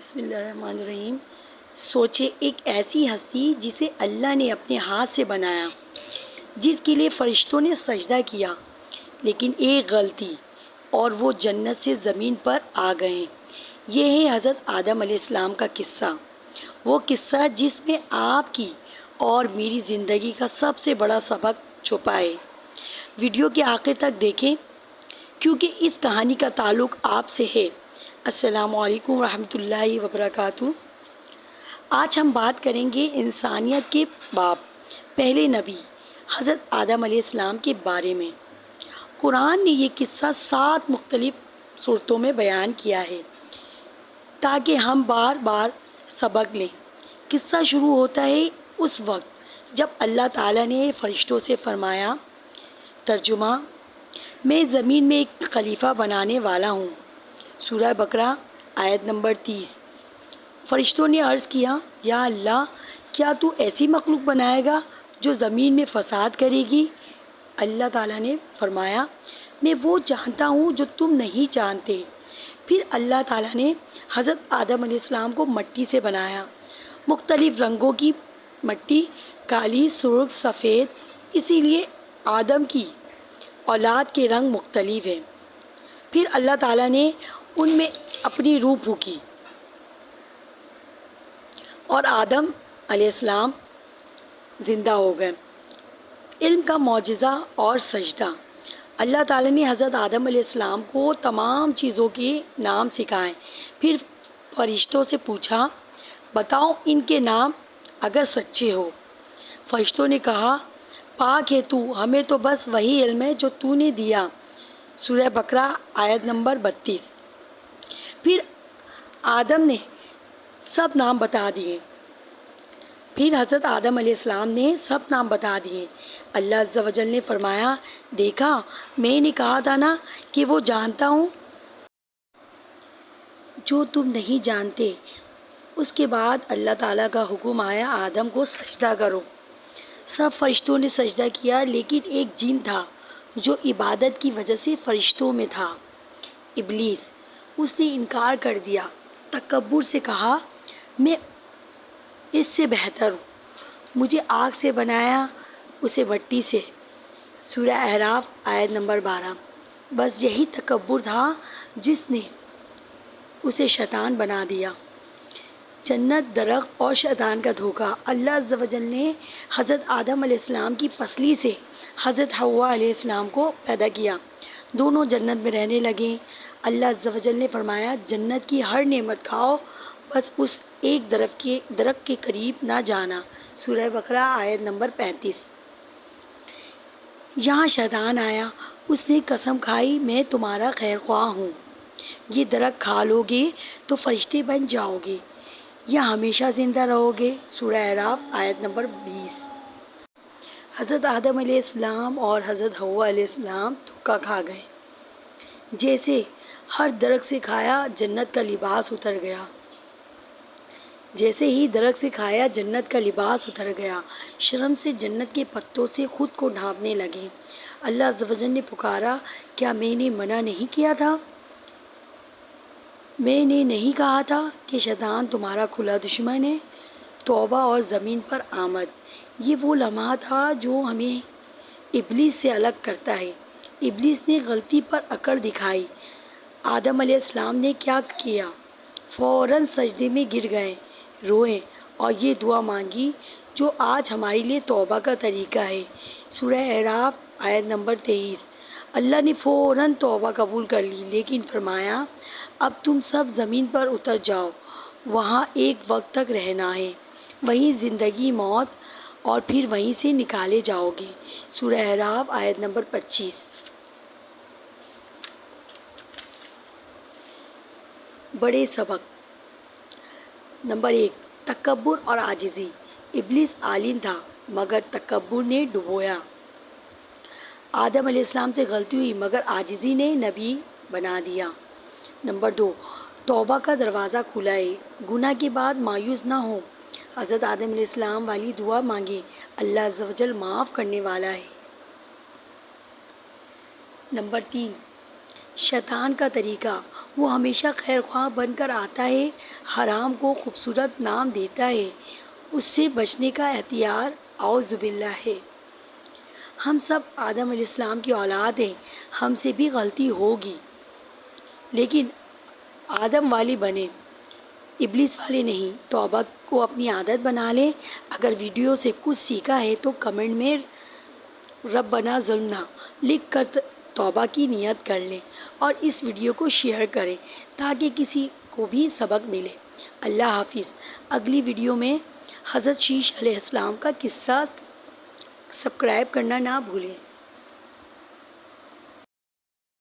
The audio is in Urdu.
بسم اللہ الرحمن الرحیم۔ سوچے ایک ایسی ہستی جسے اللہ نے اپنے ہاتھ سے بنایا، جس کے لیے فرشتوں نے سجدہ کیا، لیکن ایک غلطی اور وہ جنت سے زمین پر آ گئے۔ یہ ہے حضرت آدم علیہ السلام کا قصہ، وہ قصہ جس میں آپ کی اور میری زندگی کا سب سے بڑا سبق چھپا ہے۔ ویڈیو کے آخر تک دیکھیں کیونکہ اس کہانی کا تعلق آپ سے ہے۔ السلام علیکم ورحمۃ اللہ وبرکاتہ۔ آج ہم بات کریں گے انسانیت کے باپ، پہلے نبی حضرت آدم علیہ السلام کے بارے میں۔ قرآن نے یہ قصہ 7 مختلف صورتوں میں بیان کیا ہے تاکہ ہم بار بار سبق لیں۔ قصہ شروع ہوتا ہے اس وقت جب اللہ تعالیٰ نے فرشتوں سے فرمایا، ترجمہ: میں زمین میں ایک خلیفہ بنانے والا ہوں۔ سورہ بقرہ آیت نمبر 30۔ فرشتوں نے عرض کیا، یا اللہ، کیا تو ایسی مخلوق بنائے گا جو زمین میں فساد کرے گی؟ اللہ تعالیٰ نے فرمایا، میں وہ جانتا ہوں جو تم نہیں جانتے۔ پھر اللہ تعالیٰ نے حضرت آدم علیہ السلام کو مٹی سے بنایا، مختلف رنگوں کی مٹی، کالی، سرخ، سفید، اسی لیے آدم کی اولاد کے رنگ مختلف ہیں۔ پھر اللہ تعالیٰ نے ان میں اپنی روح پھونکی اور آدم علیہ السلام زندہ ہو گئے۔ علم کا معجزہ اور سجدہ۔ اللہ تعالیٰ نے حضرت آدم علیہ السلام کو تمام چیزوں کے نام سکھائے۔ پھر فرشتوں سے پوچھا، بتاؤ ان کے نام اگر سچے ہو۔ فرشتوں نے کہا، پاک ہے تو، ہمیں تو بس وہی علم ہے جو تو نے دیا۔ سورہ بقرہ آیت نمبر 32۔ پھر آدم نے سب نام بتا دیے۔ پھر حضرت آدم علیہ السلام نے سب نام بتا دیے۔ اللہ عز و جل نے فرمایا، دیکھا میں نے کہا تھا نا کہ وہ جانتا ہوں جو تم نہیں جانتے۔ اس کے بعد اللہ تعالیٰ کا حکم آیا، آدم کو سجدہ کرو۔ سب فرشتوں نے سجدہ کیا، لیکن ایک جن تھا جو عبادت کی وجہ سے فرشتوں میں تھا، ابلیس۔ اس نے انکار کر دیا، تکبر سے کہا، میں اس سے بہتر ہوں، مجھے آگ سے بنایا، اسے مٹی سے۔ سورہ اعراف آیت نمبر 12۔ بس یہی تکبر تھا جس نے اسے شیطان بنا دیا۔ جنت، درخت اور شیطان کا دھوکہ۔ اللہ عز و جل نے حضرت آدم علیہ السلام کی پسلی سے حضرت حوا علیہ السلام کو پیدا کیا۔ دونوں جنت میں رہنے لگے۔ اللہ عز و جل نے فرمایا، جنت کی ہر نعمت کھاؤ، بس اس ایک درخت کے قریب نہ جانا۔ سورہ بقرہ آیت نمبر 35۔ یہاں شیطان آیا، اس نے قسم کھائی، میں تمہارا خیر خواہ ہوں، یہ درخت کھا لو گے تو فرشتے بن جاؤ گے یا ہمیشہ زندہ رہو گے۔ سورہ اعراف آیت نمبر 20۔ حضرت آدم علیہ السلام اور حضرت حوا علیہ السلام دھوکہ کھا گئے۔ جیسے ہر درخت سے کھایا، جنت کا لباس اتر گیا۔ جیسے ہی درخت سے کھایا، جنت کا لباس اتر گیا۔ شرم سے جنت کے پتوں سے خود کو ڈھانپنے لگے۔ اللہ عز و جل نے پکارا، کیا میں نے منع نہیں کیا تھا؟ میں نے نہیں کہا تھا کہ شیطان تمہارا کھلا دشمن ہے؟ توبہ اور زمین پر آمد۔ یہ وہ لمحہ تھا جو ہمیں ابلیس سے الگ کرتا ہے۔ ابلیس نے غلطی پر اکڑ دکھائی۔ آدم علیہ السلام نے کیا کیا؟ فوراً سجدے میں گر گئے، روئے اور یہ دعا مانگی جو آج ہمارے لیے توبہ کا طریقہ ہے۔ سورہ اعراف آیت نمبر 23۔ اللہ نے فوراً توبہ قبول کر لی، لیکن فرمایا، اب تم سب زمین پر اتر جاؤ، وہاں ایک وقت تک رہنا ہے، وہیں زندگی، موت، اور پھر وہیں سے نکالے جاؤ گے۔ سورہ اعراف آیت نمبر 25۔ بڑے سبق۔ نمبر 1، تکبر اور عاجزی۔ ابلیس عالم تھا مگر تکبر نے ڈبویا۔ آدم علیہ السلام سے غلطی ہوئی مگر عاجزی نے نبی بنا دیا۔ نمبر 2، توبہ کا دروازہ کھلا ہے، گناہ کے بعد مایوس نہ ہو، حضرت آدم علیہ السلام والی دعا مانگے، اللہ عز و جل معاف کرنے والا ہے۔ نمبر 3، شیطان کا طریقہ، وہ ہمیشہ خیر خواہ بن کر آتا ہے، حرام کو خوبصورت نام دیتا ہے، اس سے بچنے کا اختیار اعوذ باللہ ہے۔ ہم سب آدم علیہ السلام کی اولاد ہیں، ہم سے بھی غلطی ہوگی، لیکن آدم والی بنے، ابلیس والے نہیں۔ توبہ کو اپنی عادت بنا لیں۔ اگر ویڈیو سے کچھ سیکھا ہے تو کمنٹ میں ربنا ظلمنا لکھ کر توبہ کی نیت کر لیں، اور اس ویڈیو کو شیئر کریں تاکہ کسی کو بھی سبق ملے۔ اللہ حافظ۔ اگلی ویڈیو میں حضرت شیش علیہ السلام کا قصہ سبسکرائب کرنا نہ بھولیں۔